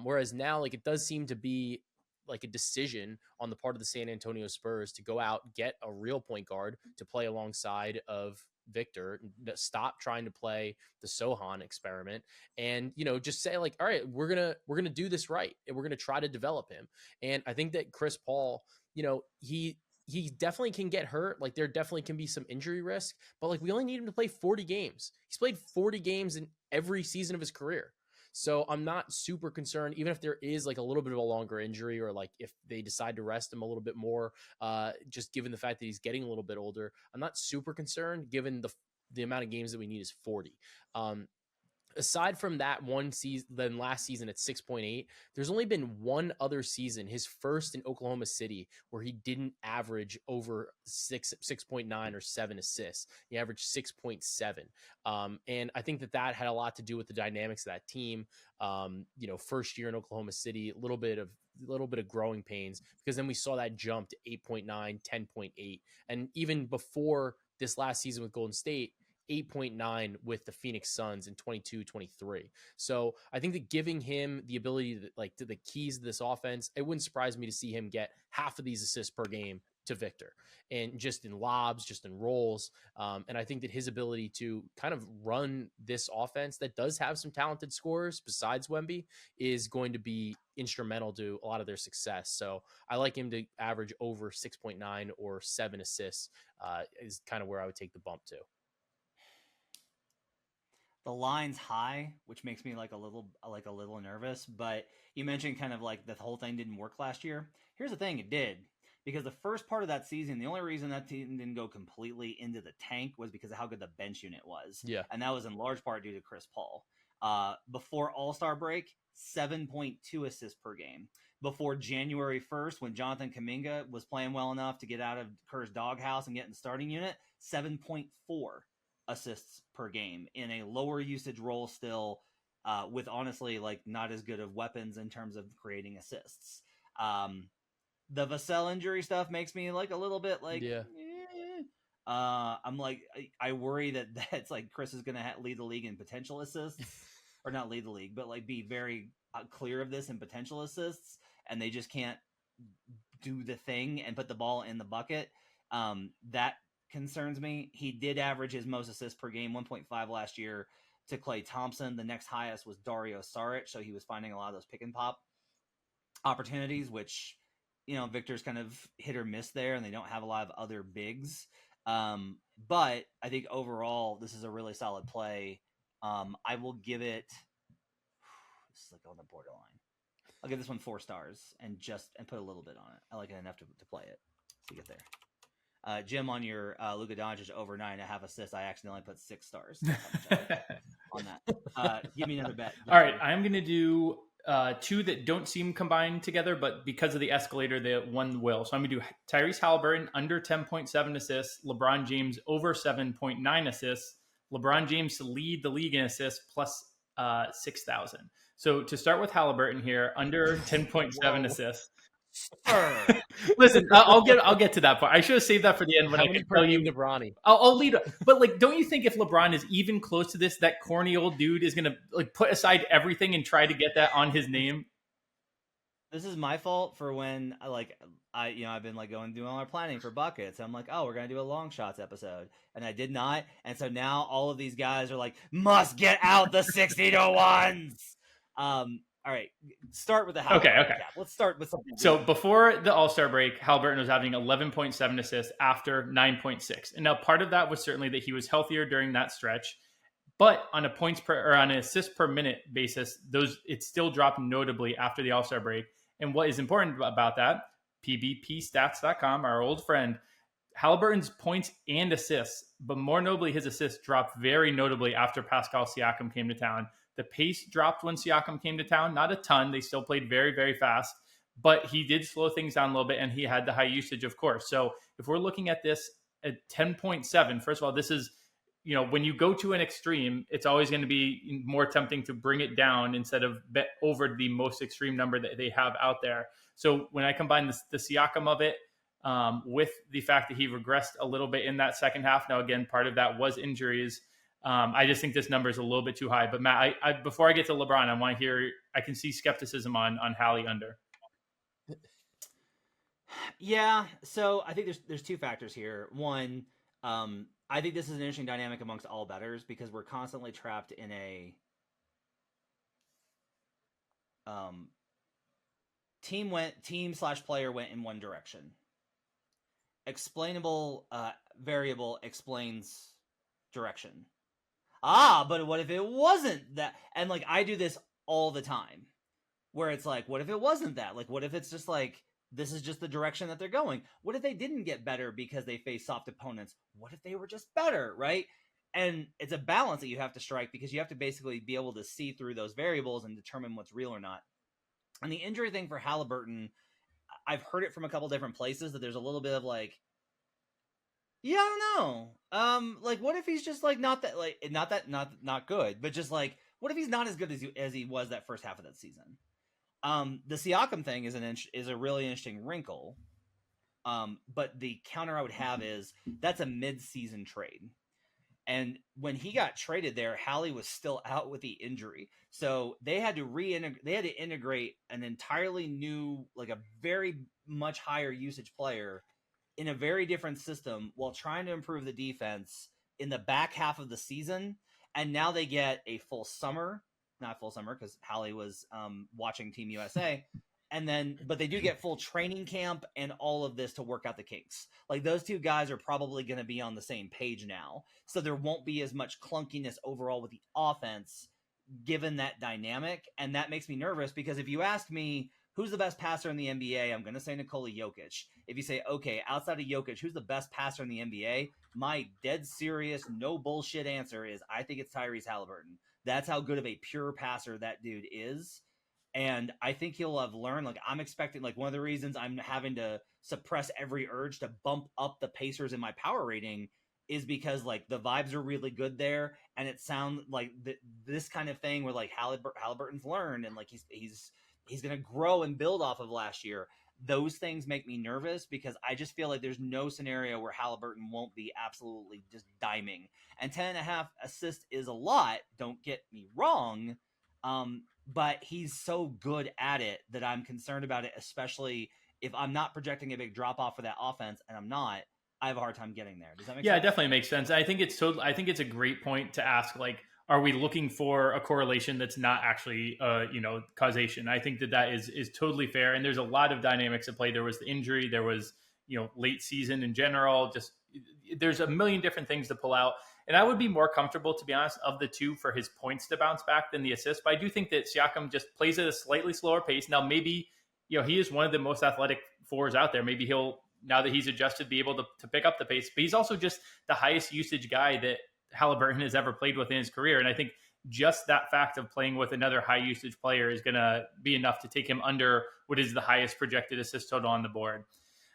Speaker 3: Whereas now, like, it does seem to be like a decision on the part of the San Antonio Spurs to go out, get a real point guard to play alongside of Victor, stop trying to play the Sohan experiment, and just say, like, all right, we're gonna do this right, and we're gonna try to develop him. And I think that Chris Paul, he definitely can get hurt. Like, there definitely can be some injury risk, but like, we only need him to play 40 games. He's played 40 games in every season of his career. So I'm not super concerned, even if there is like a little bit of a longer injury, or like if they decide to rest him a little bit more, just given the fact that he's getting a little bit older. I'm not super concerned, given the amount of games that we need is 40. Aside from that one season, then last season at 6.8, there's only been one other season, his first in Oklahoma City, where he didn't average over 6.9 or 7 assists. He averaged 6.7. And I think that had a lot to do with the dynamics of that team. First year in Oklahoma City, a little bit of growing pains, because then we saw that jump to 8.9, 10.8. And even before this last season with Golden State, 8.9 with the Phoenix Suns in 22-23. So I think that giving him the ability to the keys to this offense, it wouldn't surprise me to see him get half of these assists per game to Victor, and just in lobs, just in rolls. And I think that his ability to kind of run this offense that does have some talented scorers besides Wemby is going to be instrumental to a lot of their success. So I like him to average over 6.9 or 7 assists, is kind of where I would take the bump to.
Speaker 1: The line's high, which makes me like a little nervous. But you mentioned kind of like the whole thing didn't work last year. Here's the thing, it did. Because the first part of that season, the only reason that team didn't go completely into the tank was because of how good the bench unit was.
Speaker 3: Yeah.
Speaker 1: And that was in large part due to Chris Paul. Before All-Star break, 7.2 assists per game. Before January 1st, when Jonathan Kuminga was playing well enough to get out of Kerr's doghouse and get in the starting unit, 7.4 assists per game in a lower usage role still, with honestly like not as good of weapons in terms of creating assists. The Vassell injury stuff makes me like a little bit like,
Speaker 3: yeah.
Speaker 1: I'm like, I worry that's like Chris is going to lead the league in potential assists, or not lead the league, but like be very clear of this in potential assists, and they just can't do the thing and put the ball in the bucket. That concerns me. He did average his most assists per game, 1.5 last year, to Klay Thompson. The next highest was Dario Saric, so he was finding a lot of those pick and pop opportunities, which, Victor's kind of hit or miss there, and they don't have a lot of other bigs. But I think overall, this is a really solid play. I will give it, this is like on the borderline. I'll give this one 4 stars and put a little bit on it. I like it enough to play it. So you get there. Jim, on your Luka Doncic over 9.5 assists, I accidentally put 6 stars. That's how much I like on that. Give me another bet.
Speaker 2: All right, I'm going to do two that don't seem combined together, but because of the escalator, the one will. So I'm going to do Tyrese Halliburton under 10.7 assists, LeBron James over 7.9 assists, LeBron James to lead the league in assists plus 6,000. So to start with Halliburton here, under 10.7 assists. Listen, I'll get to that part. I should have saved that for the end when
Speaker 3: How
Speaker 2: I
Speaker 3: many
Speaker 2: could
Speaker 3: per
Speaker 2: tell
Speaker 3: game
Speaker 2: you.
Speaker 3: to Bronny?
Speaker 2: I'll lead up, but like, don't you think if LeBron is even close to this, that corny old dude is gonna like put aside everything and try to get that on his name?
Speaker 1: This is my fault for when I've been like doing all our planning for buckets. I'm like, oh, we're gonna do a long shots episode, and I did not, and so now all of these guys are like, must get out the 60-1s. All right, start with the Halliburton
Speaker 2: Okay.
Speaker 1: cap. Let's start with something.
Speaker 2: So before the All-Star break, Halliburton was having 11.7 assists after 9.6, and now part of that was certainly that he was healthier during that stretch. But on a points per or on an assist per minute basis, it still dropped notably after the All-Star break. And what is important about that, pbpstats.com, our old friend, Halliburton's points and assists, but more notably his assists, dropped very notably after Pascal Siakam came to town. The pace dropped when Siakam came to town, not a ton. They still played very, very fast, but he did slow things down a little bit, and he had the high usage, of course. So if we're looking at this at 10.7, first of all, this is, when you go to an extreme, it's always going to be more tempting to bring it down instead of bet over the most extreme number that they have out there. So when I combine the Siakam of it with the fact that he regressed a little bit in that second half, now again, part of that was injuries. I just think this number is a little bit too high. But Matt, before I get to LeBron, I want to hear. I can see skepticism on Hallie under.
Speaker 1: Yeah, so I think there's two factors here. One, I think this is an interesting dynamic amongst all bettors because we're constantly trapped in a team/player went in one direction. Explainable variable explains direction. But what if it wasn't that? And like I do this all the time, where it's like, what if it wasn't that? Like, what if it's just like this is just the direction that they're going? What if they didn't get better because they face soft opponents? What if they were just better, right? And it's a balance that you have to strike because you have to basically be able to see through those variables and determine what's real or not. And the injury thing for Halliburton, I've heard it from a couple different places that there's a little bit of like, yeah, I don't know. Like, what if he's just like not good, but just like, what if he's not as good as he was that first half of that season? The Siakam thing is a really interesting wrinkle. But the counter I would have is that's a mid-season trade. And when he got traded there, Hallie was still out with the injury. So they had to integrate an entirely new, like a very much higher usage player in a very different system while trying to improve the defense in the back half of the season. And now they get a full summer, not full summer because Hallie was watching Team USA. But they do get full training camp and all of this to work out the kinks. Like those two guys are probably going to be on the same page now. So there won't be as much clunkiness overall with the offense given that dynamic. And that makes me nervous because if you ask me who's the best passer in the NBA, I'm going to say Nikola Jokic. If you say, okay, outside of Jokic, who's the best passer in the NBA? My dead serious, no bullshit answer is I think it's Tyrese Halliburton. That's how good of a pure passer that dude is. And I think he'll have learned, like I'm expecting, like one of the reasons I'm having to suppress every urge to bump up the Pacers in my power rating is because like the vibes are really good there. And it sounds like this kind of thing where like Halliburton's learned and like he's going to grow and build off of last year. Those things make me nervous because I just feel like there's no scenario where Halliburton won't be absolutely just diming. And 10.5 assists is a lot. Don't get me wrong. But he's so good at it that I'm concerned about it, especially if I'm not projecting a big drop off for that offense, and I have a hard time getting there. Does that make sense?
Speaker 2: Yeah, it definitely makes sense. I think it's a great point to ask, like, are we looking for a correlation that's not actually, causation? I think that is totally fair. And there's a lot of dynamics at play. There was the injury, there was, late season in general, just there's a million different things to pull out. And I would be more comfortable, to be honest, of the two for his points to bounce back than the assists. But I do think that Siakam just plays at a slightly slower pace. Now, maybe, he is one of the most athletic fours out there. Maybe he'll, now that he's adjusted, be able to pick up the pace. But he's also just the highest usage guy that Halliburton has ever played with in his career. And I think just that fact of playing with another high usage player is going to be enough to take him under what is the highest projected assist total on the board.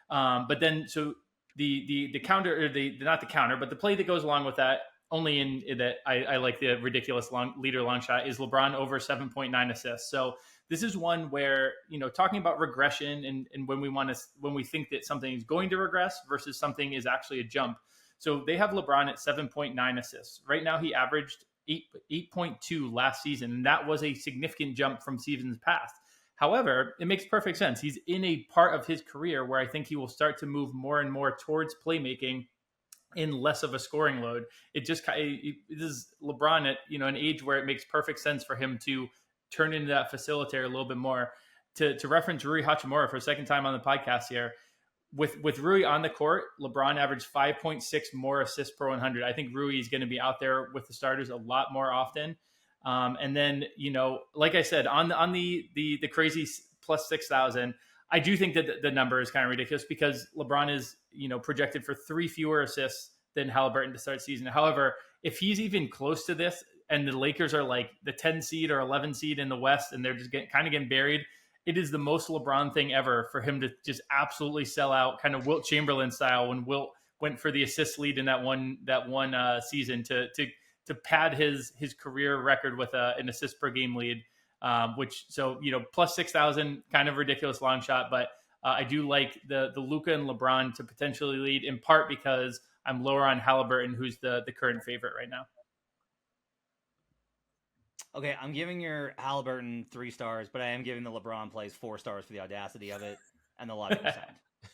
Speaker 2: But then, so the counter, or the not the counter, but the play that goes along with that, only in that I like the ridiculous leader long shot, is LeBron over 7.9 assists. So this is one where, talking about regression and when we think that something is going to regress versus something is actually a jump. So they have LeBron at 7.9 assists. Right now, he averaged 8.2 last season, and that was a significant jump from seasons past. However, it makes perfect sense. He's in a part of his career where I think he will start to move more and more towards playmaking in less of a scoring load. It is LeBron at an age where it makes perfect sense for him to turn into that facilitator a little bit more. To reference Rui Hachimura for a second time on the podcast here, with Rui on the court, LeBron averaged 5.6 more assists per 100. I think Rui is going to be out there with the starters a lot more often. And then, like I said, on the crazy plus 6,000, I do think that the number is kind of ridiculous because LeBron is, projected for 3 fewer assists than Halliburton to start season. However, if he's even close to this and the Lakers are like the 10 seed or 11 seed in the West and they're just getting buried, it is the most LeBron thing ever for him to just absolutely sell out, kind of Wilt Chamberlain style, when Wilt went for the assist lead in that one season to pad his career record with an assist per game lead, plus 6,000, kind of ridiculous long shot, but I do like the Luka and LeBron to potentially lead, in part because I'm lower on Halliburton, who's the current favorite right now.
Speaker 1: Okay, I'm giving your Halliburton 3 stars, but I am giving the LeBron plays 4 stars for the audacity of it and the logical side.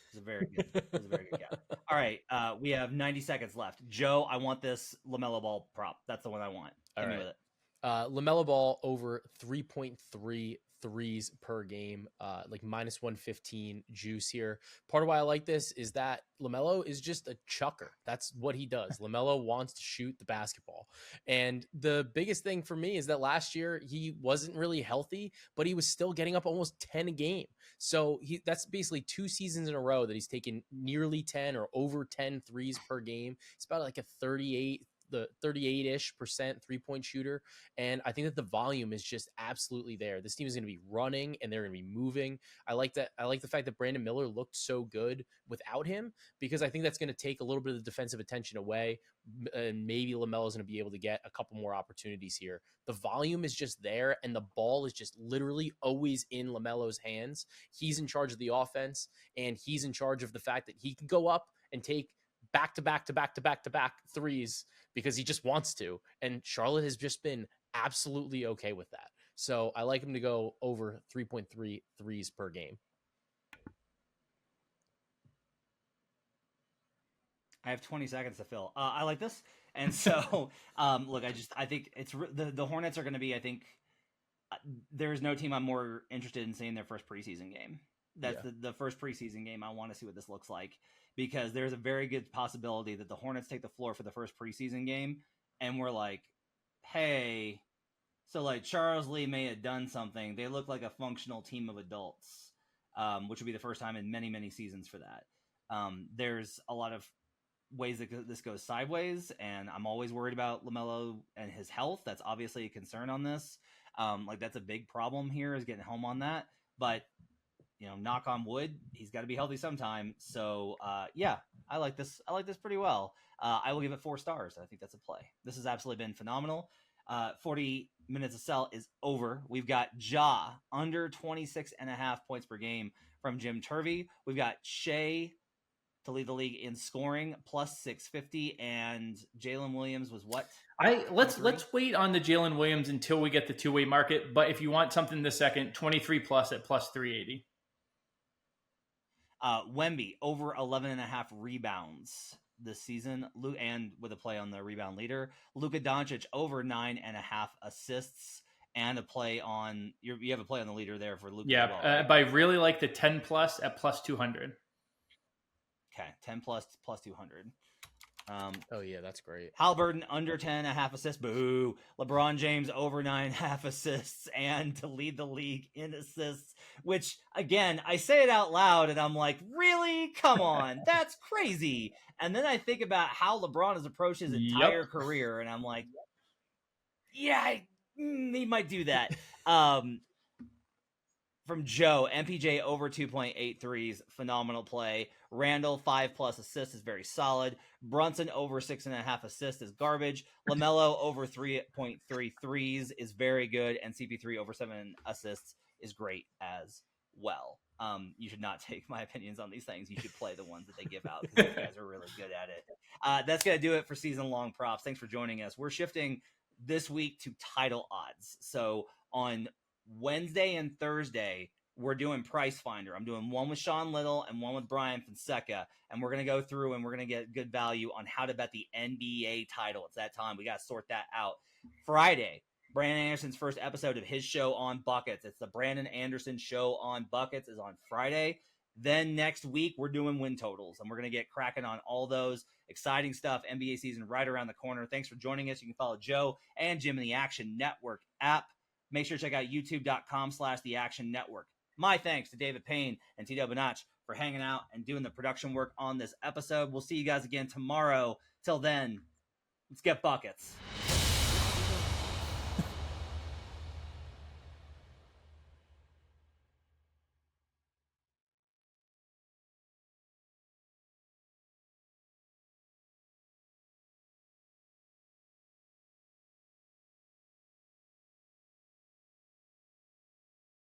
Speaker 1: It's a very good guess. All right, we have 90 seconds left. Joe, I want this LaMelo Ball prop. That's the one I want. Hit me with it.
Speaker 3: LaMelo Ball over 3.3 threes per game, like minus 115 juice here. Part of why I like this is that LaMelo is just a chucker. That's what he does. LaMelo wants to shoot the basketball. And the biggest thing for me is that last year he wasn't really healthy, but he was still getting up almost 10 a game. So that's basically 2 seasons in a row that he's taken nearly 10 or over 10 threes per game. It's about like a 38-ish% 3-point shooter. And I think that the volume is just absolutely there. This team is going to be running and they're going to be moving. I like that. I like the fact that Brandon Miller looked so good without him, because I think that's going to take a little bit of the defensive attention away. And maybe LaMelo is going to be able to get a couple more opportunities here. The volume is just there, and the ball is just literally always in LaMelo's hands. He's in charge of the offense, and he's in charge of the fact that he can go up and take back threes because he just wants to. And Charlotte has just been absolutely okay with that. So I like him to go over 3.3 threes per game.
Speaker 1: I have 20 seconds to fill. I like this. And so, look, I think it's the Hornets are going to be, I think there's no team I'm more interested in seeing their first preseason game. That's the first preseason game. I want to see what this looks like, because there's a very good possibility that the Hornets take the floor for the first preseason game and we're like, hey, so like Charles Lee may have done something. They look like a functional team of adults, which would be the first time in many, many seasons for that. There's a lot of ways that this goes sideways, and I'm always worried about LaMelo and his health. That's obviously a concern on this. Like that's a big problem here, is getting home on that. But knock on wood, he's got to be healthy sometime. So yeah, I like this. I like this pretty well. I will give it 4 stars. I think that's a play. This has absolutely been phenomenal. 40 minutes of sell is over. We've got Ja under 26.5 points per game from Jim Turvey. We've got Shea to lead the league in scoring plus 650, and Jalen Williams was what?
Speaker 2: Let's wait on the Jalen Williams until we get the two-way market. But if you want something this second, 23 plus at plus 380.
Speaker 1: Wemby over 11.5 rebounds this season, and with a play on the rebound leader. Luka Doncic over 9.5 assists and a play on you have a play on the leader there for Luka.
Speaker 2: Yeah,
Speaker 1: well, right?
Speaker 2: But I really like the 10 plus at plus 200.
Speaker 1: Okay, 10 plus 200.
Speaker 3: Oh yeah, that's great.
Speaker 1: Halliburton under 10.5 assists. Boo. LeBron James over 9.5 assists and to lead the league in assists, which again, I say it out loud and I'm like, really? Come on. That's crazy. And then I think about how LeBron has approached his entire career and I'm like, Yeah, he might do that. From Joe, MPJ over 2.8 threes, phenomenal play. Randall 5+ assists is very solid. Brunson over 6.5 assists is garbage. LaMelo over 3.3 threes is very good, and CP3 over 7 assists is great as well. You should not take my opinions on these things. You should play the ones that they give out because these guys are really good at it. That's gonna do it for season long props. Thanks for joining us. We're shifting this week to title odds. So on Wednesday and Thursday, we're doing Price Finder. I'm doing one with Sean Little and one with Brian Fonseca, and we're going to go through and we're going to get good value on how to bet the NBA title. It's that time. We got to sort that out. Friday, Brandon Anderson's first episode of his show on Buckets. It's the Brandon Anderson Show on Buckets is on Friday. Then next week, we're doing win totals, and we're going to get cracking on all those exciting stuff. NBA season right around the corner. Thanks for joining us. You can follow Joe and Jim in the Action Network app. Make sure to check out youtube.com/The Action Network. My thanks to David Payne and Tito Bonach for hanging out and doing the production work on this episode. We'll see you guys again tomorrow. Till then, let's get buckets.